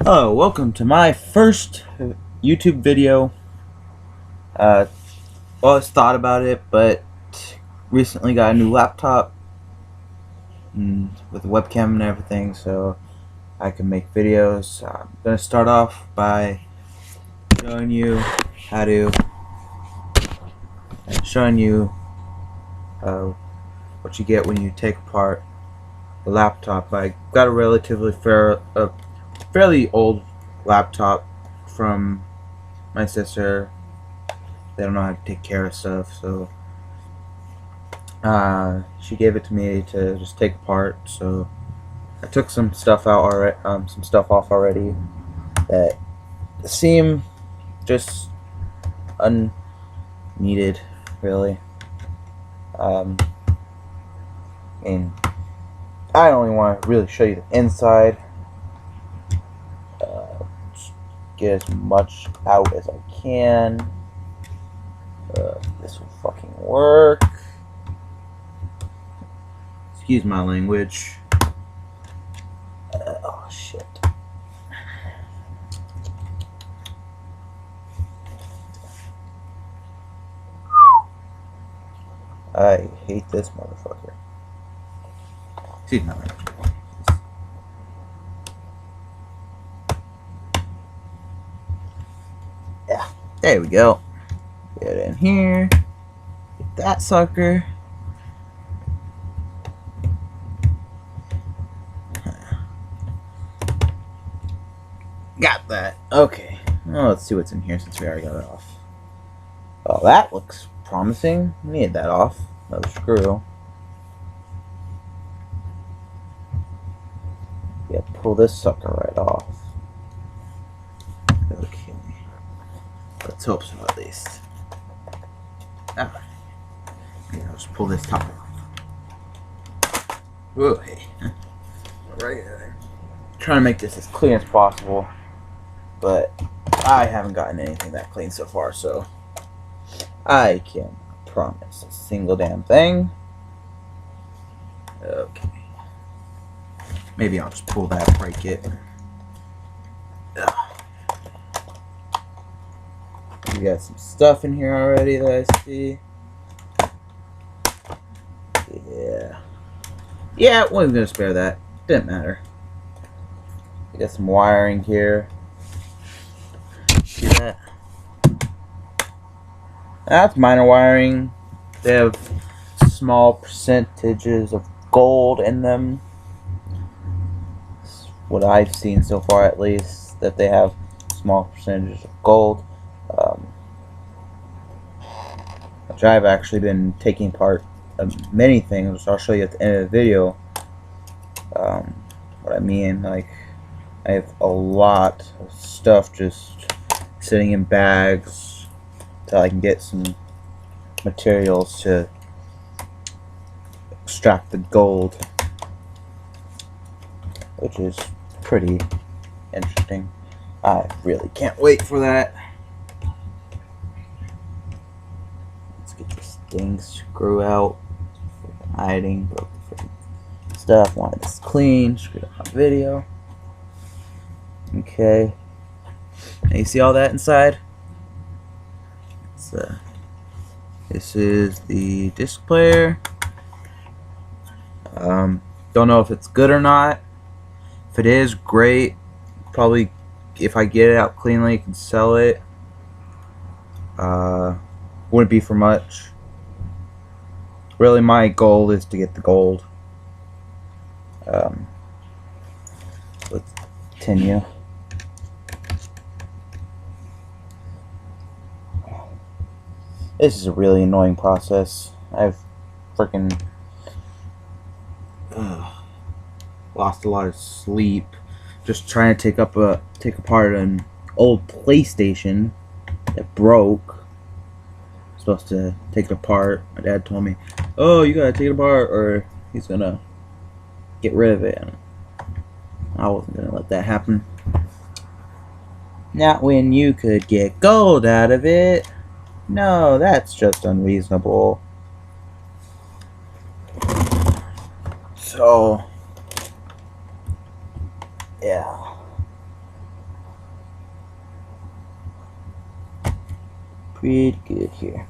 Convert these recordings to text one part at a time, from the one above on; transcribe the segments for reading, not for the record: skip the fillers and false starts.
Hello, welcome to my first YouTube video. Always thought about it, but recently got a new laptop with a webcam and everything, so I can make videos. I'm gonna start off by showing you how to showing you uh, what you get when you take apart a laptop. I got a fairly old laptop from my sister. They don't know how to take care of stuff, so she gave it to me to just take apart. So I took some stuff out already, some stuff off already that seem just unneeded, really. And I only want to really show you the inside. Just get as much out as I can. This will fucking work. Excuse my language. Oh shit. I hate this motherfucker. Excuse my language. Yeah, there we go. Get in here. Get that sucker. Got that. Okay. Well, let's see what's in here since we already got it off. Oh, that looks promising. Need that off. Another screw. Yeah, pull this sucker right off. Okay. Let's hope so, at least. Ah. Yeah, I'll just pull this top off. Whoa, hey. Right there. Trying to make this as clean as possible, but I haven't gotten anything that clean so far, so I can't promise a single damn thing. Okay. Maybe I'll just pull that, break it. We got some stuff in here already that I see. Yeah, wasn't gonna spare that. Didn't matter. We got some wiring here. See that? That's minor wiring. They have small percentages of gold in them. That's what I've seen so far, at least, that they have small percentages of gold. Which I've actually been taking part of many things, which I'll show you at the end of the video. What I mean, like, I have a lot of stuff just sitting in bags until I can get some materials to extract the gold, which is pretty interesting. I really can't wait for that. Let's get this thing screw out. Hiding, broke the freaking stuff. Wanted this clean. Screwed up my video. Okay. Now you see all that inside? This is the disc player. Don't know if it's good or not. If it is, great. Probably, if I get it out cleanly, I can sell it. Wouldn't be for much. Really, my goal is to get the gold. Let's continue. This is a really annoying process. I've freaking lost a lot of sleep just trying to take apart an old PlayStation that broke. I'm supposed to take it apart. My dad told me, "Oh, you gotta take it apart, or he's gonna get rid of it." And I wasn't gonna let that happen. Not when you could get gold out of it. No, that's just unreasonable. So, yeah. pretty good here.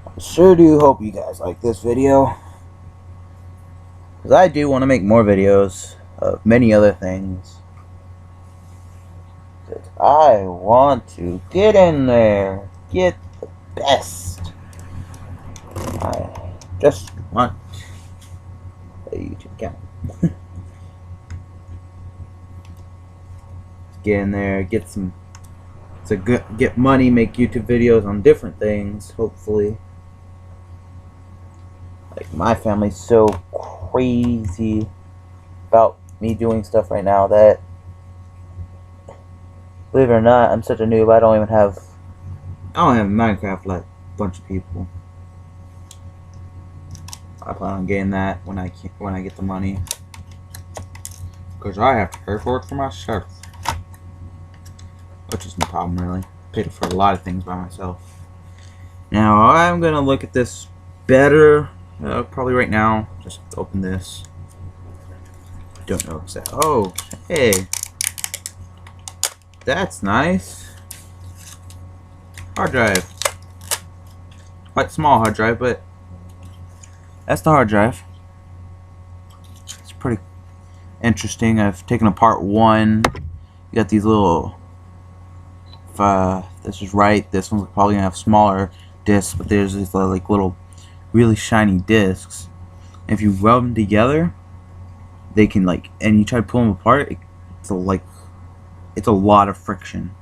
I sure do hope you guys like this video, because I do want to make more videos of many other things. Because I want to get in there, get the best. I just want a YouTube account. Get in there, get some, get money, make YouTube videos on different things, hopefully. Like, my family's so crazy about me doing stuff right now that, believe it or not, I'm such a noob. I don't have Minecraft like a bunch of people. I plan on getting that when I get the money, because I have to pay for it for myself, which is no problem really. Paid for a lot of things by myself. Now I'm gonna look at this better. Probably right now. Just open this. Don't know exactly. Oh, hey, that's nice. Hard drive. Quite small hard drive, but that's the hard drive. It's pretty interesting. I've taken apart one. You got these little. If this is right, this one's probably gonna have smaller discs, but there's these like little really shiny discs. If you rub them together, they can and you try to pull them apart, it's a lot of friction.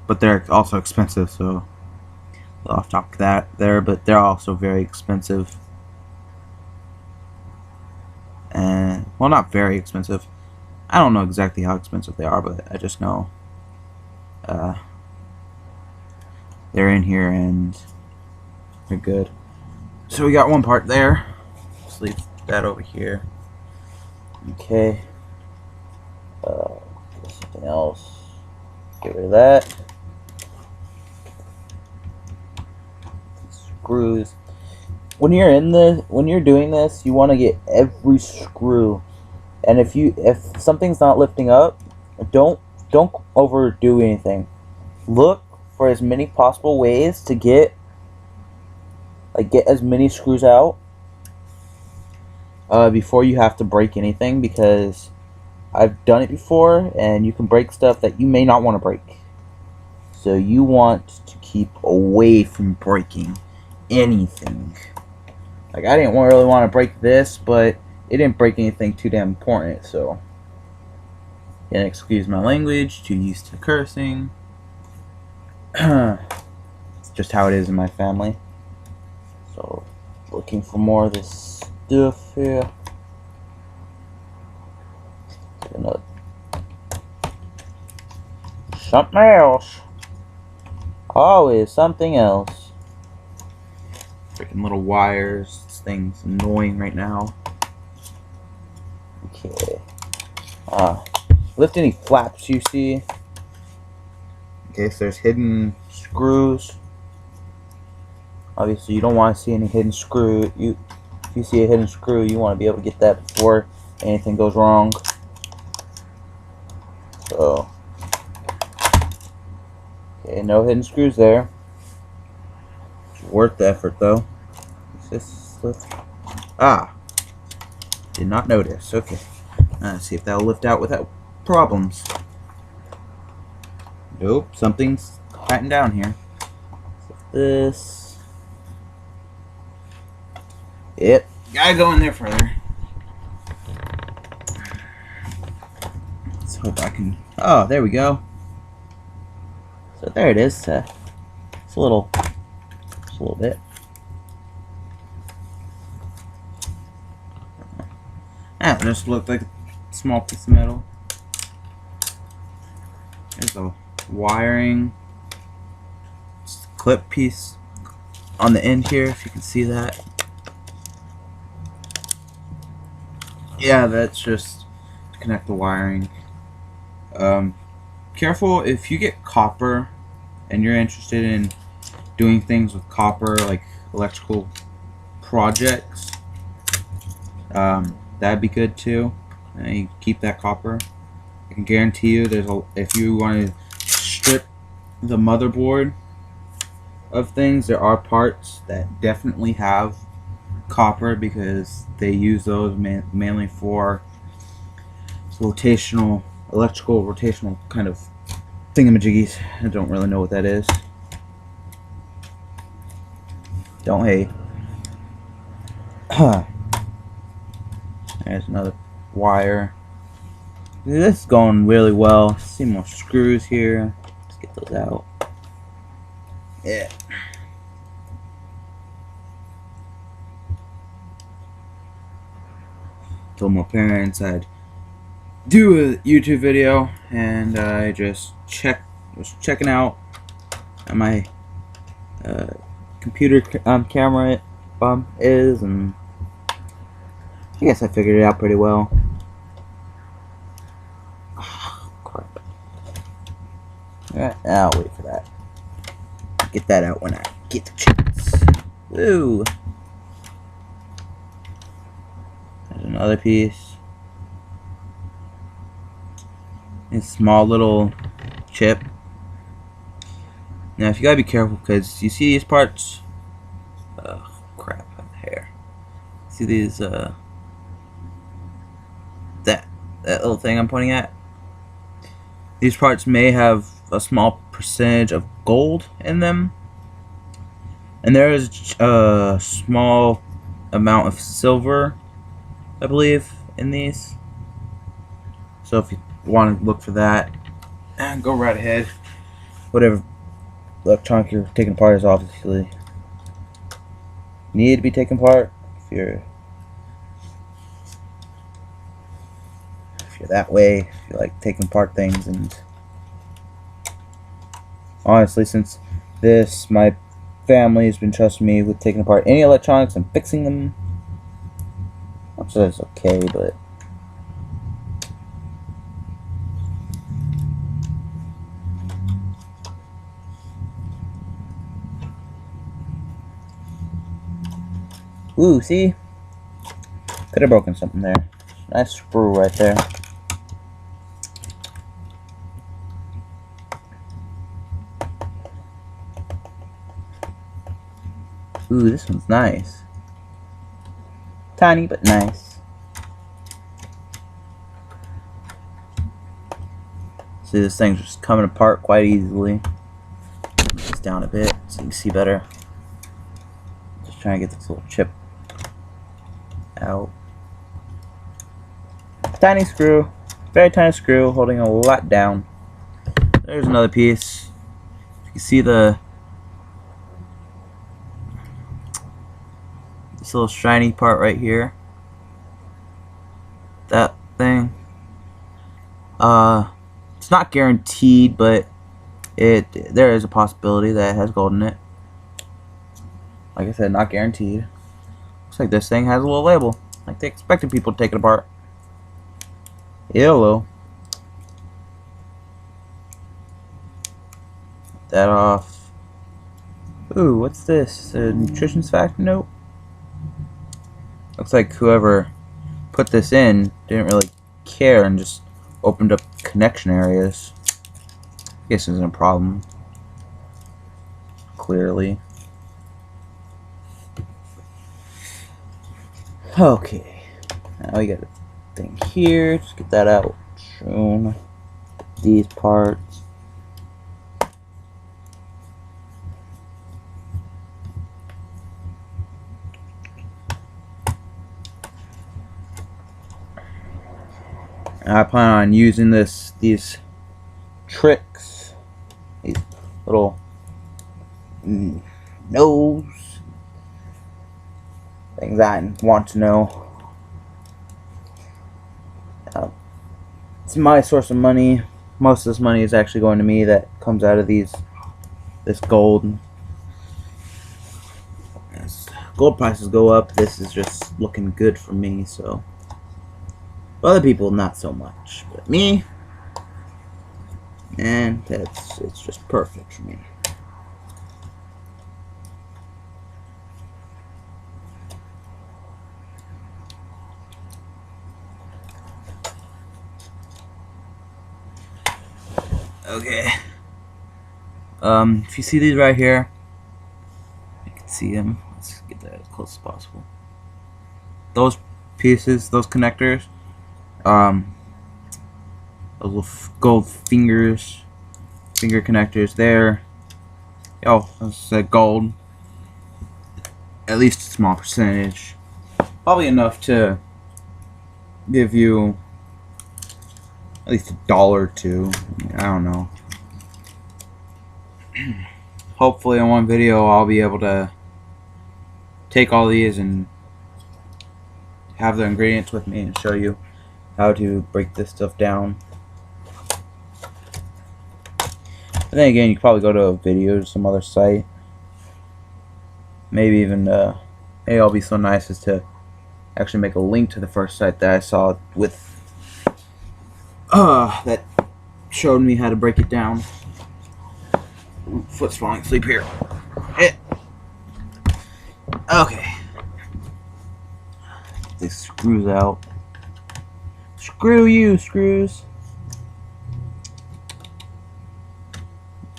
But they're also expensive, so off topic but they're also very expensive. And well, not very expensive. I don't know exactly how expensive they are, but I just know they're in here and they're good. So we got one part there. Let's leave that over here. Okay. Something else. Get rid of that. Screws. When you're doing this, you want to get every screw. And if something's not lifting up, don't overdo anything. Look for as many possible ways to get as many screws out before you have to break anything, because I've done it before and you can break stuff that you may not want to break. So you want to keep away from breaking anything. Like, I didn't really want to break this, but it didn't break anything too damn important, so and excuse my language, too used to cursing. It's just how it is in my family. So, looking for more of this stuff here. Something else. Always something else. Freaking little wires. This thing's annoying right now. Okay. Lift any flaps you see. Okay, so there's hidden screws. Obviously, you don't want to see any hidden screw. If you see a hidden screw, you want to be able to get that before anything goes wrong. So, okay, no hidden screws there. It's worth the effort, though. Is this lift? Ah, did not notice. Okay, let's see if that'll lift out without problems. Nope, something's tightened down here. This. Yep, gotta go in there further. Let's hope I can. Oh, there we go. So there it is. It's a little bit. That just looked like a small piece of metal. There's a wiring clip piece on the end here, if you can see that. Yeah, that's just to connect the wiring. Careful if you get copper and you're interested in doing things with copper, like electrical projects. That'd be good too. And you keep that copper. I can guarantee you, if you want to strip the motherboard of things, there are parts that definitely have copper because they use those mainly for rotational, electrical rotational kind of thingamajiggies. I don't really know what that is. Don't hate. There's another wire. This is going really well. See more screws here. Let's get those out. Yeah. Told my parents I'd do a YouTube video, and I just was checking out my computer camera is, and I guess I figured it out pretty well. Oh, crap. Alright, I'll wait for that. Get that out when I get the chance. Woo! There's another piece. A small little chip. Now, if you gotta be careful, because you see these parts. Oh crap! Hair. See these? That little thing I'm pointing at. These parts may have a small percentage of gold in them, and there is a small amount of silver, I believe, in these. So if you want to look for that, go right ahead. Whatever electronic you're taking apart is obviously need to be taken apart. If you're that way, if you like taking apart things. And honestly, since my family has been trusting me with taking apart any electronics and fixing them, I'm sure that's okay, but ooh, see? Could have broken something there. Nice screw right there. Ooh, this one's nice. Tiny, but nice. See, this thing's just coming apart quite easily. Move this down a bit so you can see better. Just trying to get this little chip out. Tiny screw. Very tiny screw, holding a lot down. There's another piece. You can see this little shiny part right here. That thing. It's not guaranteed, but there is a possibility that it has gold in it. Like I said, not guaranteed. Looks like this thing has a little label. Like they expected people to take it apart. Yellow. That off. Ooh, what's this? A nutrition fact note? Looks like whoever put this in didn't really care and just opened up connection areas. I guess isn't a problem. Clearly. Okay. Now we got a thing here. Just get that out soon. These parts. I plan on using these tricks, these little nose things I want to know. It's my source of money. Most of this money is actually going to me that comes out of this gold. As gold prices go up, this is just looking good for me, so. Other people, not so much, but me, man, it's just perfect for me. Okay. If you see these right here, you can see them. Let's get that as close as possible. Those pieces, those connectors, those little gold finger connectors there. Oh, that's gold. At least a small percentage. Probably enough to give you at least $1 or $2. I don't know. Hopefully in one video I'll be able to take all these and have the ingredients with me and show you how to break this stuff down. But then again, you could probably go to a video or some other site. Maybe even maybe I'll be so nice as to actually make a link to the first site that I saw with that showed me how to break it down. Ooh, foot's falling asleep here. Okay. Get these screws out. Screw you, screws.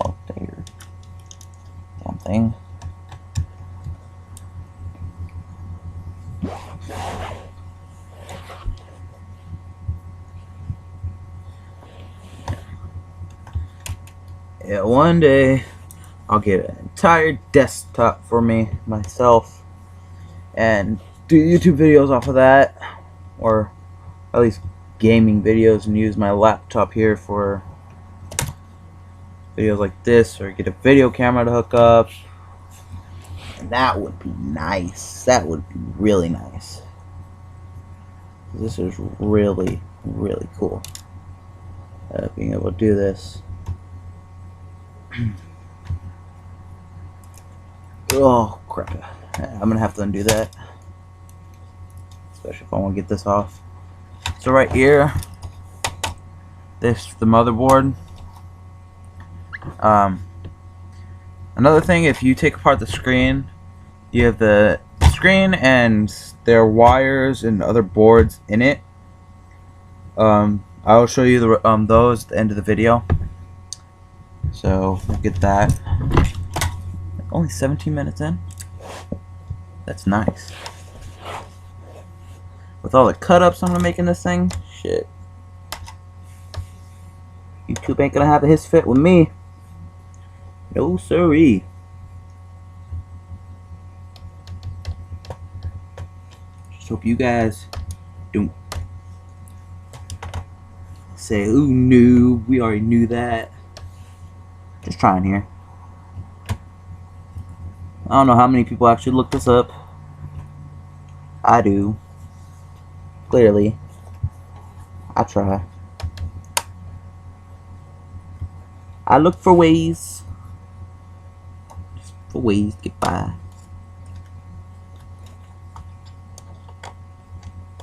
Oh, there. Damn thing. Yeah, one day I'll get an entire desktop for myself and do YouTube videos off of that, or at least gaming videos, and use my laptop here for videos like this, or get a video camera to hook up. And that would be nice. That would be really nice. This is really, really cool. Being able to do this. Oh crap. I'm gonna have to undo that, especially if I want to get this off. So right here, this is the motherboard. Another thing, if you take apart the screen, you have the screen and there are wires and other boards in it. I will show you the those at the end of the video. So we'll get that. Only 17 minutes in. That's nice. With all the cut-ups I'm gonna make in this thing, shit. YouTube ain't gonna have a his fit with me. No siree. Just hope you guys don't say, "Ooh, noob, we already knew that." Just trying here. I don't know how many people actually look this up. I do. Clearly. I try. I look for ways. Just for ways to get by.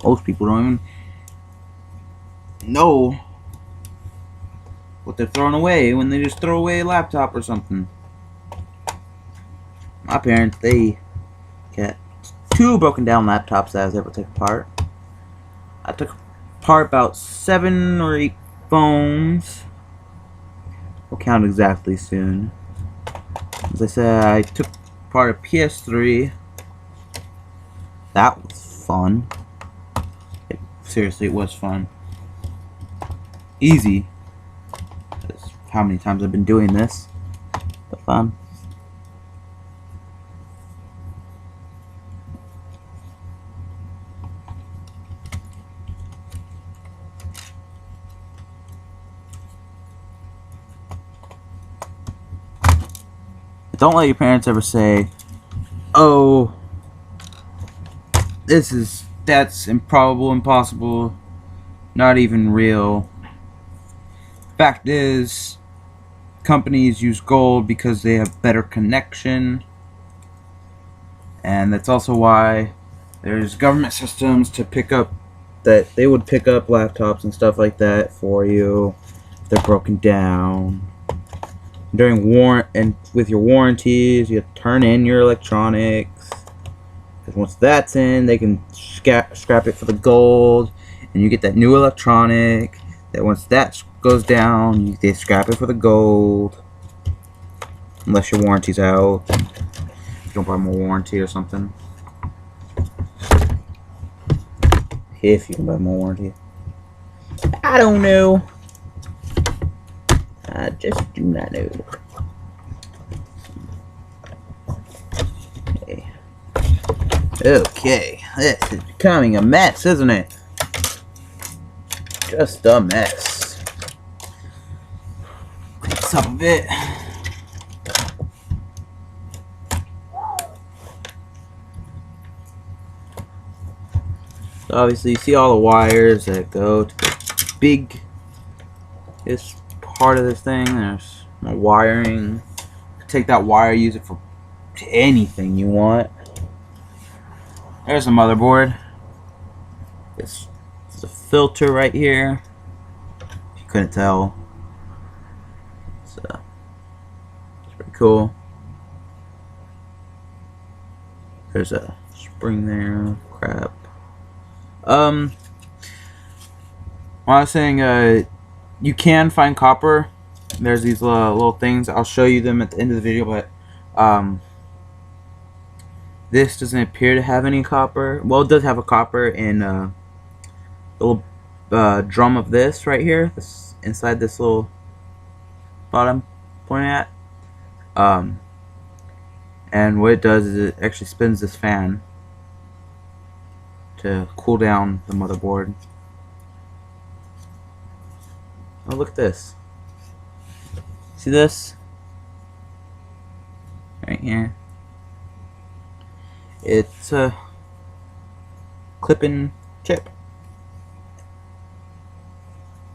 Most people don't even know what they're throwing away when they just throw away a laptop or something. My parents, they got 2 broken down laptops that I was able to take apart. I took apart about 7 or 8 phones. We'll count exactly soon. As I said, I took apart a PS3. That was fun. Seriously, it was fun. Easy. That's how many times I've been doing this. But fun. Don't let your parents ever say, "Oh, that's improbable, impossible, not even real." Fact is, companies use gold because they have better connection, and that's also why there's government systems to pick up, that they would pick up laptops and stuff like that for you if they're broken down. During and with your warranties, you have to turn in your electronics, because once that's in, they can scrap it for the gold, and you get that new electronic That once that goes down, they scrap it for the gold. Unless your warranty's out. You don't buy more warranty or something. If you can buy more warranty. I don't know. I just do not know. Okay, this is becoming a mess, isn't it? Just a mess. Clean this up a bit. So obviously, you see all the wires that go to the biggest part of this thing. There's more wiring. Take that wire, use it for anything you want. There's the motherboard. This is a filter right here. If you couldn't tell. So, it's pretty cool. There's a spring there. Crap. What I was saying, you can find copper. There's these little things. I'll show you them at the end of the video, but this doesn't appear to have any copper. Well, it does have a copper in the little drum of this right here. This inside this little bottom pointing at. And what it does is it actually spins this fan to cool down the motherboard. Oh, look at this. See this? Right here. It's a clip-in chip.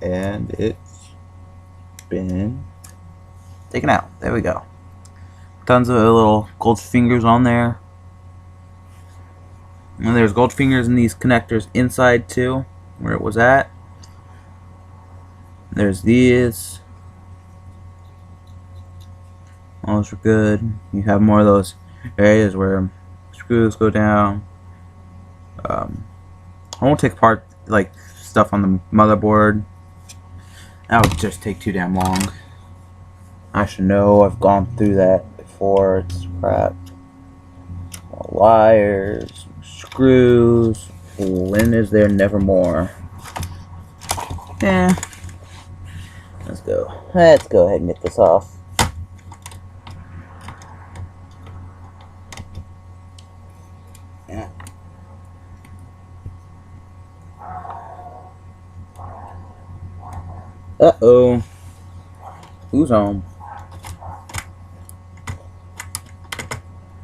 And it's been taken out. There we go. Tons of little gold fingers on there. And there's gold fingers in these connectors inside too, where it was at. There's these. All those are good. You have more of those areas where screws go down. I won't take apart like stuff on the motherboard. That would just take too damn long. I should know. I've gone through that before. It's crap. More wires, screws. When is there never more? Yeah. Let's go. Let's go ahead and get this off. Yeah. Uh-oh. Who's home?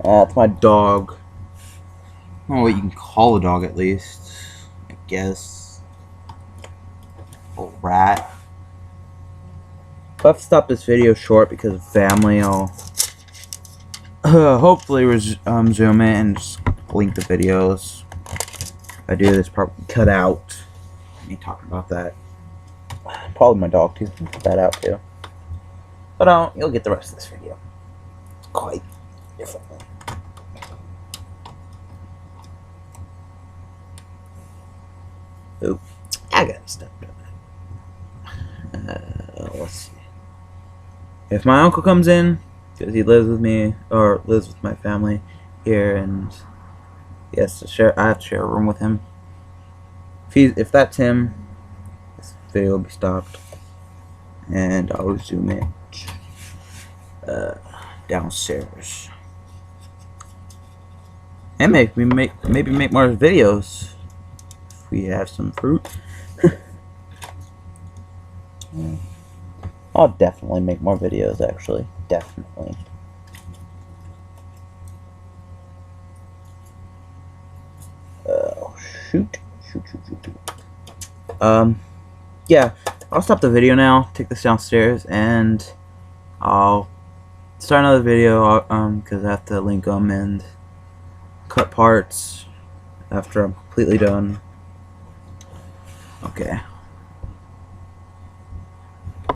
That's my dog. I don't know what you can call a dog, at least. I guess. A rat. If I have to stop this video short because of family, I'll hopefully zoom in and just link the videos. If I do this, probably cut out me talking about that. Probably my dog too. Cut that out too. But you'll get the rest of this video. Quite different. Oop. I gotta stop doing that. Let's see. If my uncle comes in, because he lives with me, or lives with my family here, and he has to share, I have to share a room with him. If that's him, this video will be stopped, and I'll zoom in downstairs, and maybe make more videos if we have some fruit. I'll definitely make more videos, actually. Definitely. Shoot. Yeah, I'll stop the video now, take this downstairs, and I'll start another video, because I have to link them and cut parts after I'm completely done. Okay.